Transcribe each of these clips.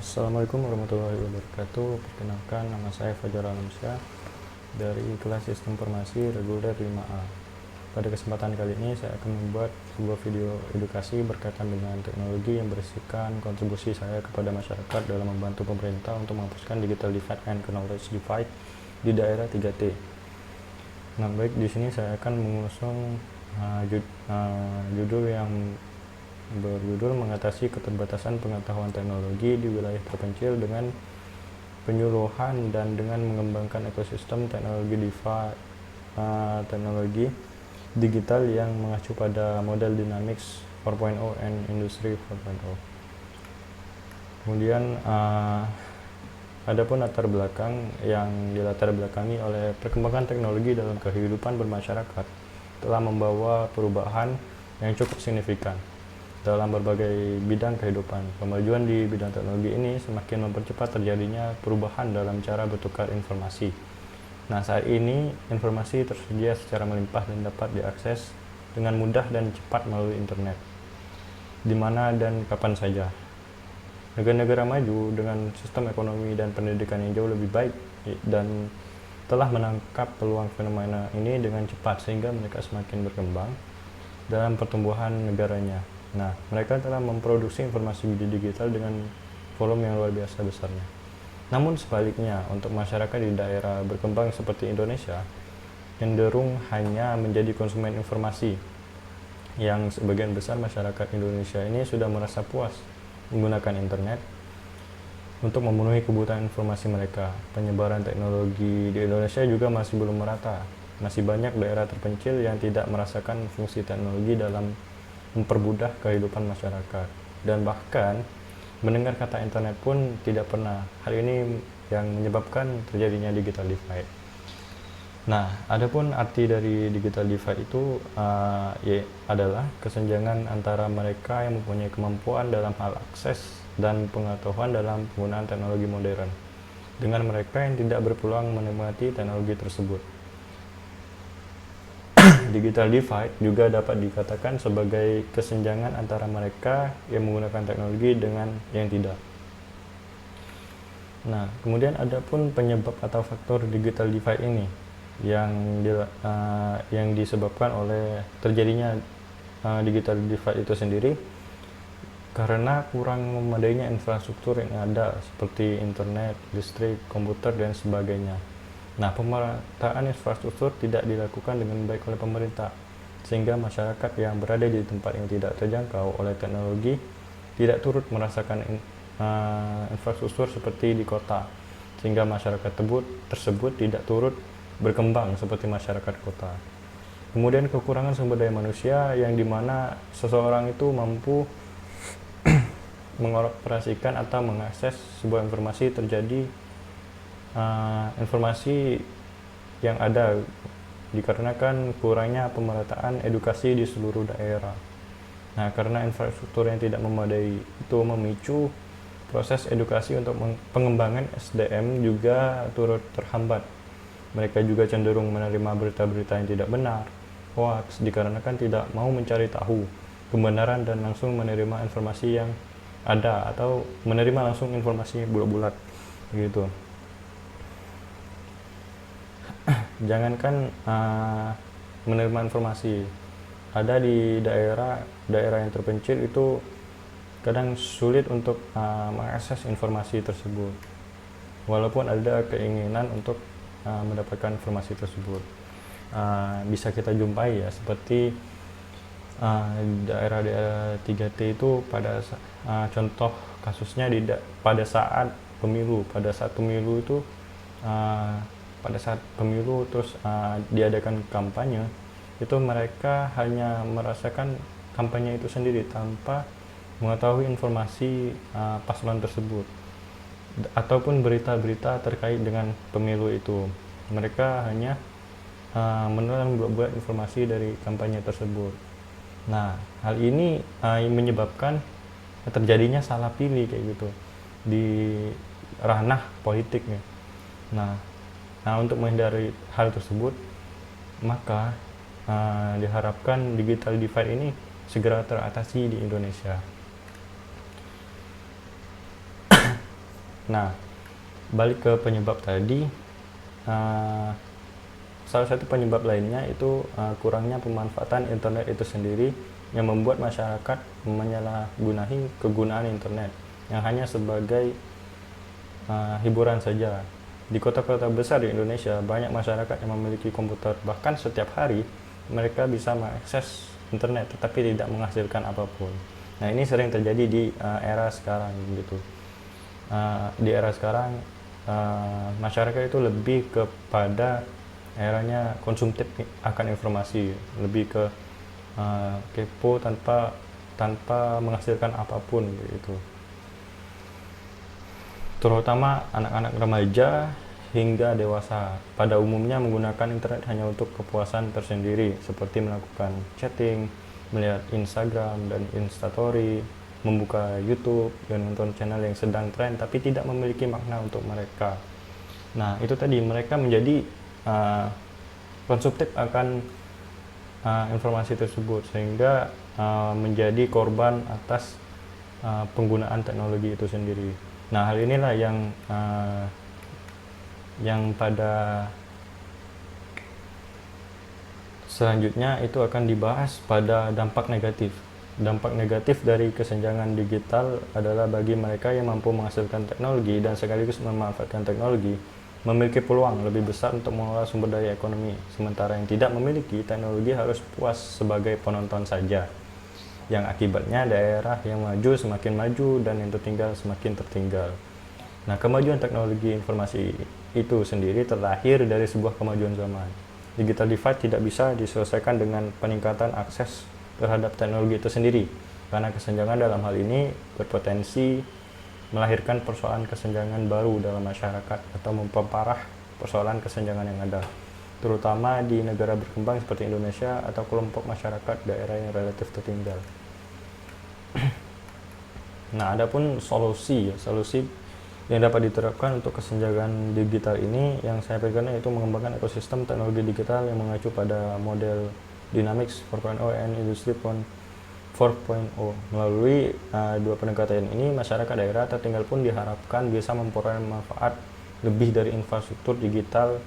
Assalamualaikum warahmatullahi wabarakatuh. Perkenalkan, nama saya Fajar Alamsyah dari kelas Sistem Informasi Reguler 5A. Pada kesempatan kali ini saya akan membuat sebuah video edukasi berkaitan dengan teknologi yang berisikan kontribusi saya kepada masyarakat dalam membantu pemerintah untuk menghapuskan digital divide and knowledge divide di daerah 3T. Nah, baik, di sini saya akan mengusung judul yang berjudul mengatasi keterbatasan pengetahuan teknologi di wilayah terpencil dengan penyuluhan dan dengan mengembangkan ekosistem teknologi digital yang mengacu pada model Dynamics 4.0 and Industry 4.0. Kemudian adapun latar belakang yang dilatar belakangi oleh perkembangan teknologi dalam kehidupan bermasyarakat telah membawa perubahan yang cukup signifikan dalam berbagai bidang kehidupan. Kemajuan di bidang teknologi ini semakin mempercepat terjadinya perubahan dalam cara bertukar informasi. Nah, saat ini informasi tersedia secara melimpah dan dapat diakses dengan mudah dan cepat melalui internet, di mana dan kapan saja. Negara-negara maju dengan sistem ekonomi dan pendidikan yang jauh lebih baik dan telah menangkap peluang fenomena ini dengan cepat sehingga mereka semakin berkembang dalam pertumbuhan negaranya. Nah, mereka telah memproduksi informasi digital dengan volume yang luar biasa besarnya. Namun sebaliknya, untuk masyarakat di daerah berkembang seperti Indonesia, cenderung hanya menjadi konsumen informasi, yang sebagian besar masyarakat Indonesia ini sudah merasa puas menggunakan internet untuk memenuhi kebutuhan informasi mereka. Penyebaran teknologi di Indonesia juga masih belum merata. Masih banyak daerah terpencil yang tidak merasakan fungsi teknologi dalam mempermudah kehidupan masyarakat, dan bahkan mendengar kata internet pun tidak pernah. Hal ini yang menyebabkan terjadinya digital divide. Nah, adapun arti dari digital divide itu adalah kesenjangan antara mereka yang mempunyai kemampuan dalam hal akses dan pengetahuan dalam penggunaan teknologi modern dengan mereka yang tidak berpeluang menikmati teknologi tersebut. Digital divide juga dapat dikatakan sebagai kesenjangan antara mereka yang menggunakan teknologi dengan yang tidak. Nah, kemudian ada pun penyebab atau faktor digital divide ini yang disebabkan oleh terjadinya digital divide itu sendiri karena kurang memadainya infrastruktur yang ada seperti internet, listrik, komputer, dan sebagainya. Nah, pemerataan infrastruktur tidak dilakukan dengan baik oleh pemerintah, sehingga masyarakat yang berada di tempat yang tidak terjangkau oleh teknologi tidak turut merasakan infrastruktur seperti di kota, sehingga masyarakat tersebut tidak turut berkembang seperti masyarakat kota. Kemudian kekurangan sumber daya manusia yang dimana seseorang itu mampu mengoperasikan atau mengakses sebuah informasi informasi yang ada dikarenakan kurangnya pemerataan edukasi di seluruh daerah. Nah, karena infrastruktur yang tidak memadai itu memicu proses edukasi untuk pengembangan SDM juga turut terhambat. Mereka juga cenderung menerima berita-berita yang tidak benar, hoax, dikarenakan tidak mau mencari tahu kebenaran dan langsung menerima informasi yang ada atau menerima langsung informasi bulat-bulat gitu. Jangankan menerima informasi, ada di daerah yang terpencil itu kadang sulit untuk mengakses informasi tersebut, walaupun ada keinginan untuk mendapatkan informasi tersebut. Bisa kita jumpai ya, seperti daerah-daerah 3T itu pada contoh kasusnya pada saat pemilu itu pada saat pemilu terus diadakan kampanye, itu mereka hanya merasakan kampanye itu sendiri tanpa mengetahui informasi paslon tersebut ataupun berita-berita terkait dengan pemilu itu. Mereka hanya menelan bulat-bulat informasi dari kampanye tersebut. Nah, hal ini menyebabkan terjadinya salah pilih kayak gitu di ranah politiknya. Nah, untuk menghindari hal tersebut, maka diharapkan digital divide ini segera teratasi di Indonesia. Nah, balik ke penyebab tadi, salah satu penyebab lainnya itu kurangnya pemanfaatan internet itu sendiri yang membuat masyarakat menyalahgunakan kegunaan internet yang hanya sebagai hiburan saja. Di kota-kota besar di Indonesia, banyak masyarakat yang memiliki komputer. Bahkan setiap hari, mereka bisa mengakses internet, tetapi tidak menghasilkan apapun. Nah, ini sering terjadi di era sekarang gitu. Di era sekarang, masyarakat itu lebih kepada eranya konsumtif akan informasi, lebih ke kepo tanpa menghasilkan apapun gitu. Terutama anak-anak remaja hingga dewasa pada umumnya menggunakan internet hanya untuk kepuasan tersendiri seperti melakukan chatting, melihat Instagram dan Instastory, membuka YouTube dan menonton channel yang sedang tren tapi tidak memiliki makna untuk mereka. Nah, itu tadi mereka menjadi konsumtif akan informasi tersebut sehingga menjadi korban atas penggunaan teknologi itu sendiri. Nah, hal inilah yang pada selanjutnya itu akan dibahas pada dampak negatif. Dampak negatif dari kesenjangan digital adalah bagi mereka yang mampu menghasilkan teknologi dan sekaligus memanfaatkan teknologi, memiliki peluang lebih besar untuk mengelola sumber daya ekonomi, sementara yang tidak memiliki teknologi harus puas sebagai penonton saja, yang akibatnya daerah yang maju semakin maju dan yang tertinggal semakin tertinggal. Nah, kemajuan teknologi informasi itu sendiri terlahir dari sebuah kemajuan zaman. Digital divide tidak bisa diselesaikan dengan peningkatan akses terhadap teknologi itu sendiri, karena kesenjangan dalam hal ini berpotensi melahirkan persoalan kesenjangan baru dalam masyarakat atau memperparah persoalan kesenjangan yang ada, terutama di negara berkembang seperti Indonesia atau kelompok masyarakat daerah yang relatif tertinggal. Nah, adapun solusi yang dapat diterapkan untuk kesenjangan digital ini yang saya pegang yaitu mengembangkan ekosistem teknologi digital yang mengacu pada model Dynamics 4.0 and Industry 4.0. Melalui dua pendekatan ini, masyarakat daerah tertinggal pun diharapkan bisa memperoleh manfaat lebih dari infrastruktur digital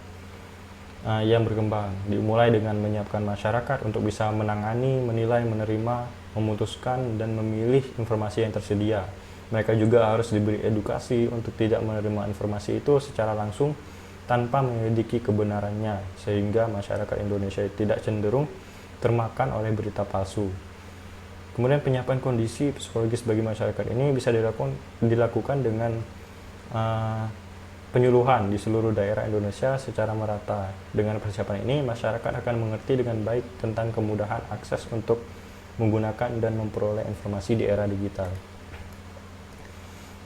yang berkembang, dimulai dengan menyiapkan masyarakat untuk bisa menangani, menilai, menerima, memutuskan, dan memilih informasi yang tersedia. Mereka juga harus diberi edukasi untuk tidak menerima informasi itu secara langsung tanpa menyelidiki kebenarannya, sehingga masyarakat Indonesia tidak cenderung termakan oleh berita palsu. Kemudian penyiapan kondisi psikologis bagi masyarakat ini bisa dilakukan dengan penyuluhan di seluruh daerah Indonesia secara merata. Dengan persiapan ini, masyarakat akan mengerti dengan baik tentang kemudahan akses untuk menggunakan dan memperoleh informasi di era digital.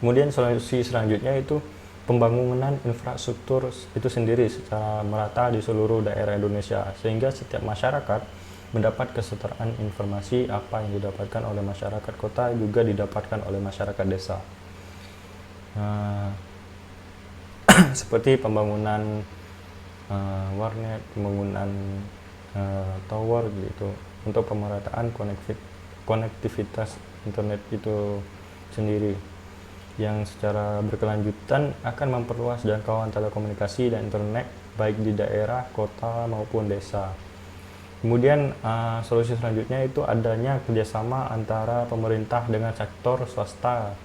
Kemudian solusi selanjutnya itu pembangunan infrastruktur itu sendiri secara merata di seluruh daerah Indonesia, sehingga setiap masyarakat mendapat kesetaraan informasi. Apa yang didapatkan oleh masyarakat kota juga didapatkan oleh masyarakat desa. Seperti pembangunan warnet, pembangunan tower gitu untuk pemerataan konektivitas internet itu sendiri, yang secara berkelanjutan akan memperluas jangkauan telekomunikasi dan internet baik di daerah, kota maupun desa. Kemudian solusi selanjutnya itu adanya kerjasama antara pemerintah dengan sektor swasta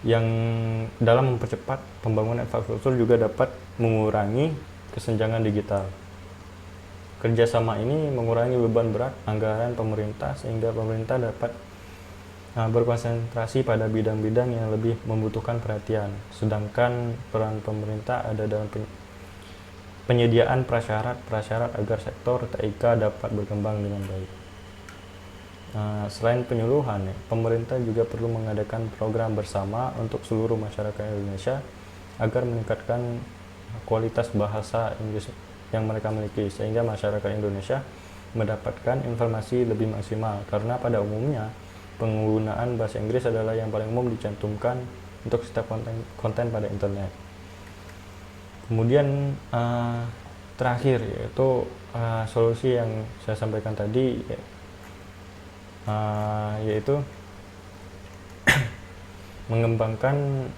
yang dalam mempercepat pembangunan infrastruktur juga dapat mengurangi kesenjangan digital. Kerjasama ini mengurangi beban berat anggaran pemerintah sehingga pemerintah dapat berkonsentrasi pada bidang-bidang yang lebih membutuhkan perhatian, sedangkan peran pemerintah ada dalam penyediaan prasyarat agar sektor TIK dapat berkembang dengan baik. Selain penyuluhan, pemerintah juga perlu mengadakan program bersama untuk seluruh masyarakat Indonesia agar meningkatkan kualitas bahasa Inggris yang mereka miliki, sehingga masyarakat Indonesia mendapatkan informasi lebih maksimal, karena pada umumnya penggunaan bahasa Inggris adalah yang paling umum dicantumkan untuk setiap konten pada internet. Kemudian terakhir yaitu solusi yang saya sampaikan tadi, yaitu mengembangkan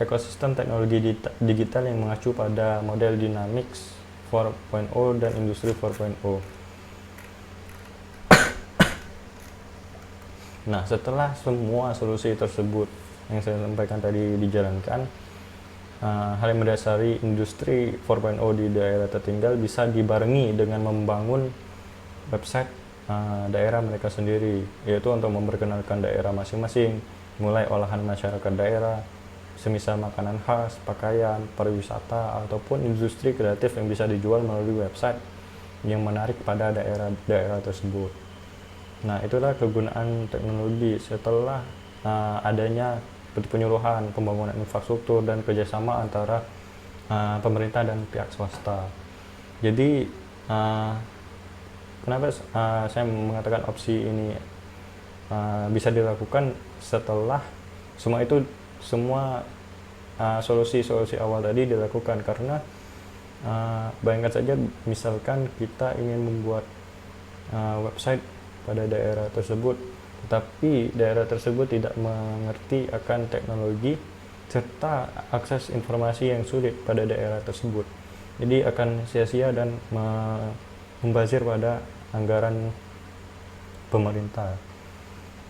ekosistem teknologi digital yang mengacu pada model Dynamics 4.0 dan Industri 4.0. Nah, setelah semua solusi tersebut yang saya sampaikan tadi dijalankan, hal yang mendasari Industri 4.0 di daerah tertinggal bisa dibarengi dengan membangun website daerah mereka sendiri, yaitu untuk memperkenalkan daerah masing-masing, mulai olahan masyarakat daerah, semisal makanan khas, pakaian, pariwisata, ataupun industri kreatif yang bisa dijual melalui website yang menarik pada daerah-daerah tersebut. Nah, itulah kegunaan teknologi setelah adanya penyuluhan, pembangunan infrastruktur, dan kerjasama antara pemerintah dan pihak swasta. Jadi, kenapa saya mengatakan opsi ini bisa dilakukan setelah semua solusi-solusi awal tadi dilakukan? Karena bayangkan saja, misalkan kita ingin membuat website pada daerah tersebut, tetapi daerah tersebut tidak mengerti akan teknologi serta akses informasi yang sulit pada daerah tersebut. Jadi akan sia-sia dan membazir pada anggaran pemerintah.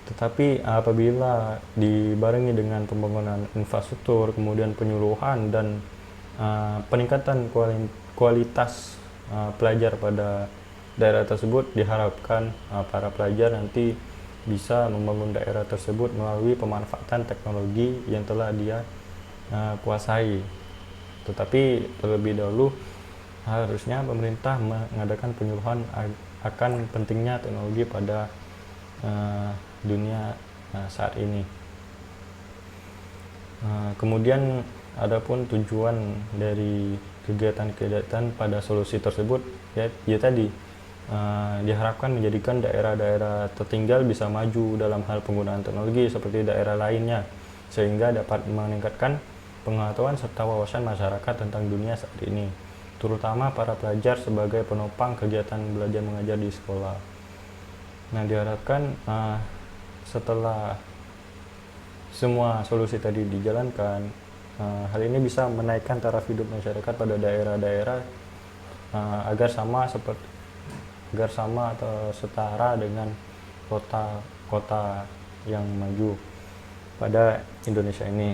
Tetapi apabila dibarengi dengan pembangunan infrastruktur, kemudian penyuluhan dan peningkatan kualitas pelajar pada daerah tersebut, diharapkan para pelajar nanti bisa membangun daerah tersebut melalui pemanfaatan teknologi yang telah dia kuasai. Tetapi terlebih dahulu harusnya pemerintah mengadakan penyuluhan akan pentingnya teknologi pada dunia saat ini. Kemudian adapun tujuan dari kegiatan-kegiatan pada solusi tersebut, ya tadi diharapkan menjadikan daerah-daerah tertinggal bisa maju dalam hal penggunaan teknologi seperti daerah lainnya, sehingga dapat meningkatkan pengetahuan serta wawasan masyarakat tentang dunia saat ini, terutama para pelajar sebagai penopang kegiatan belajar mengajar di sekolah. Nah, diharapkan setelah semua solusi tadi dijalankan, hal ini bisa menaikkan taraf hidup masyarakat pada daerah-daerah agar sama atau setara dengan kota-kota yang maju pada Indonesia ini.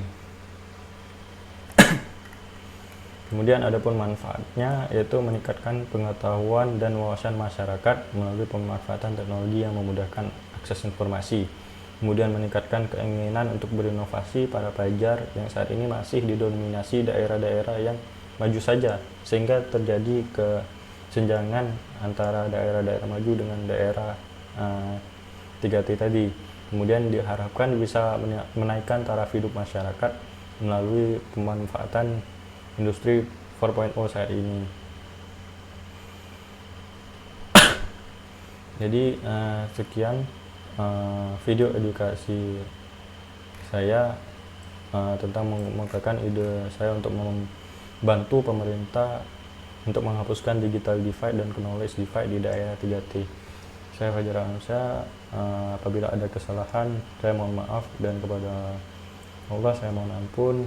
Kemudian adapun manfaatnya, yaitu meningkatkan pengetahuan dan wawasan masyarakat melalui pemanfaatan teknologi yang memudahkan akses informasi. Kemudian meningkatkan keinginan untuk berinovasi para pelajar yang saat ini masih didominasi daerah-daerah yang maju saja, sehingga terjadi kesenjangan antara daerah-daerah maju dengan daerah 3T tadi. Kemudian diharapkan bisa menaikkan taraf hidup masyarakat melalui pemanfaatan Industri 4.0 saat ini. Jadi sekian video edukasi saya tentang mengungkapkan ide saya untuk membantu pemerintah untuk menghapuskan digital divide dan knowledge divide di daerah 3T. Saya Fajar Anusya. Apabila ada kesalahan, saya mohon maaf, dan kepada Allah saya mohon ampun.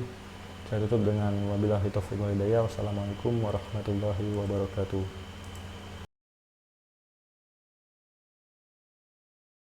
Saya tutup dengan wabillahi taufiq wal hidayah. Wassalamualaikum warahmatullahi wabarakatuh.